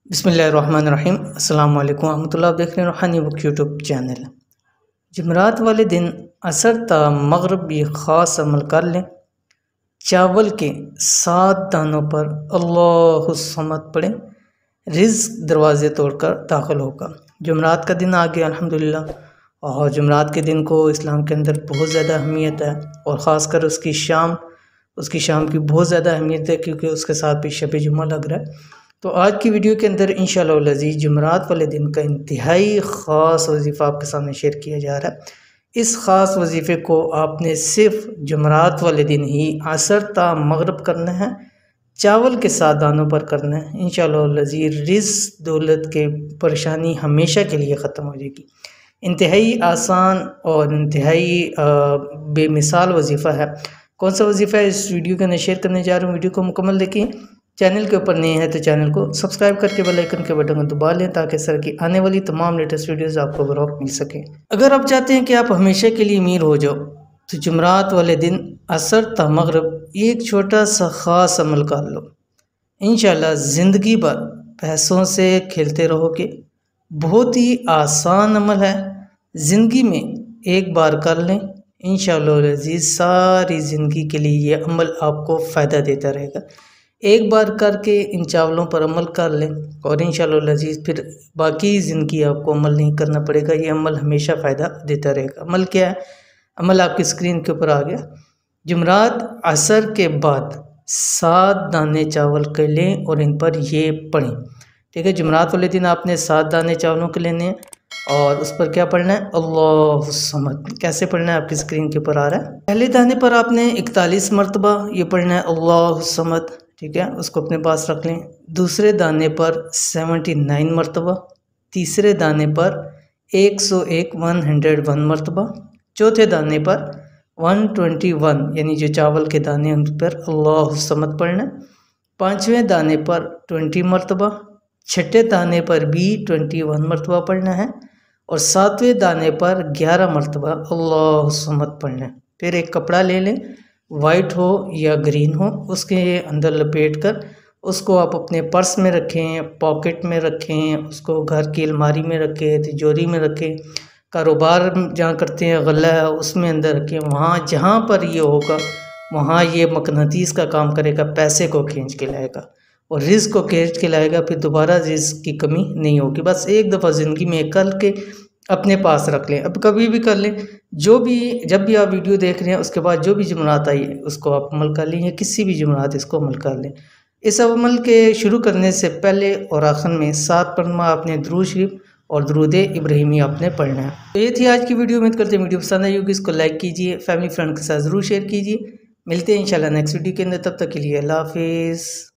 बिस्मिल्लाहिर्रहमानिर्रहीम। अस्सलाम वालेकुम रहमतुल्लाह। आप देख रहे हैं रूहानी बुक यूट्यूब चैनल। जुमरात वाले दिन असर ता मगरब ये ख़ास अमल कर लें। चावल के 7 दानों पर अल्लाहु समद पढ़ें, रिज़्क़ दरवाज़े तोड़कर दाखिल होगा। जुमरात का दिन आ गया अल्हम्दुलिल्लाह, और जुमरात के दिन को इस्लाम के अंदर बहुत ज़्यादा अहमियत है, और ख़ासकर उसकी शाम की बहुत ज़्यादा अहमियत है, क्योंकि उसके साथ भी शब जुमा लग रहा है। तो आज की वीडियो के अंदर इंशाअल्लाह अज़ीज़ जुमरात वाले दिन का इंतहाई ख़ास वजीफ़ा आपके सामने शेयर किया जा रहा है। इस ख़ास वजीफ़े को आपने सिर्फ जुमरात वाले दिन ही असर ता मगरब करना है, चावल के 7 दानों पर करना है। इंशाअल्लाह अज़ीज़ रिज़्क़ दौलत के परेशानी हमेशा के लिए ख़त्म हो जाएगी। इंतहाई आसान और इंतहाई बेमिसाल वजीफ़ा है। कौन सा वजीफ़ा है इस वीडियो के अंदर शेयर करने जा रहा हूँ। वीडियो को मुकम्मल देखिए। चैनल के ऊपर नए हैं तो चैनल को सब्सक्राइब करके बेल आइकन के बटन को दबा लें, ताकि इस तरह की आने वाली तमाम लेटेस्ट वीडियोस आपको बर वक्त मिल सकें। अगर आप चाहते हैं कि आप हमेशा के लिए अमीर हो जाओ, तो जुमरात वाले दिन असर ता मगरब एक छोटा सा ख़ास अमल कर लो। इंशाल्लाह ज़िंदगी भर पैसों से खेलते रहोगे। बहुत ही आसान अमल है, ज़िंदगी में एक बार कर लें। इंशाअल्लाह अज़ीज़ सारी ज़िंदगी के लिए ये अमल आपको फ़ायदा देता रहेगा। एक बार करके इन चावलों पर अमल कर लें, और इंशाअल्लाह अज़ीज़ फिर बाकी ज़िंदगी आपको अमल नहीं करना पड़ेगा। ये अमल हमेशा फ़ायदा देता रहेगा। अमल क्या है? अमल आपकी स्क्रीन के ऊपर आ गया। जुमरात असर के बाद 7 दाने चावल के लें और इन पर ये पढ़ें। ठीक है, जुमरात वाले दिन आपने 7 दाने चावलों के लेने हैं, और उस पर क्या पढ़ना है? अल्लाहु समद। कैसे पढ़ना है? आपकी स्क्रीन के ऊपर आ रहा है। पहले दाने पर आपने 41 मरतबा ये पढ़ना है अल्लाहु समद। ठीक है, उसको अपने पास रख लें। दूसरे दाने पर 79 मरतबा, तीसरे दाने पर 101 मरतबा, चौथे दाने पर 121 यानी जो चावल के दाने उन पर अल्लाहु समद पढ़ना। पाँचवें दाने पर 20 मरतबा, छठे दाने पर भी 21 मरतबा पढ़ना है, और 7वें दाने पर 11 मरतबा अल्लाहु समद पढ़ना है। फिर एक कपड़ा ले लें, वाइट हो या ग्रीन हो, उसके अंदर लपेट कर उसको आप अपने पर्स में रखें, पॉकेट में रखें, उसको घर की अलमारी में रखें, तिजोरी में रखें, कारोबार जहाँ करते हैं गल्ला है उसमें अंदर रखें। वहाँ जहाँ पर ये होगा वहाँ ये मकनातीस का काम करेगा, पैसे को खींच के लाएगा और रिज़्क़ को खींच के लाएगा। फिर दोबारा रिज़्क़ की कमी नहीं होगी। बस एक दफ़ा ज़िंदगी में कर के अपने पास रख लें। अब कभी भी कर लें, जब भी आप वीडियो देख रहे हैं उसके बाद जो भी जुमरात आई है उसको आप अमल कर लें, या किसी भी जुमरात इसको अमल कर लें। इस अमल के शुरू करने से पहले और आखिर में 7 मरतबा आपने दुरूद शरीफ और दुरूद इब्राहिमी आपने पढ़ना है। तो ये थी आज की वीडियो। उम्मीद करते हैं वीडियो पसंद आई होगी। इसको लाइक कीजिए, फैमिली फ्रेंड के साथ ज़रूर शेयर कीजिए। मिलते हैं इंशाल्लाह नेक्स्ट वीडियो के अंदर। तब तक के लिए अल्लाह हाफिज़।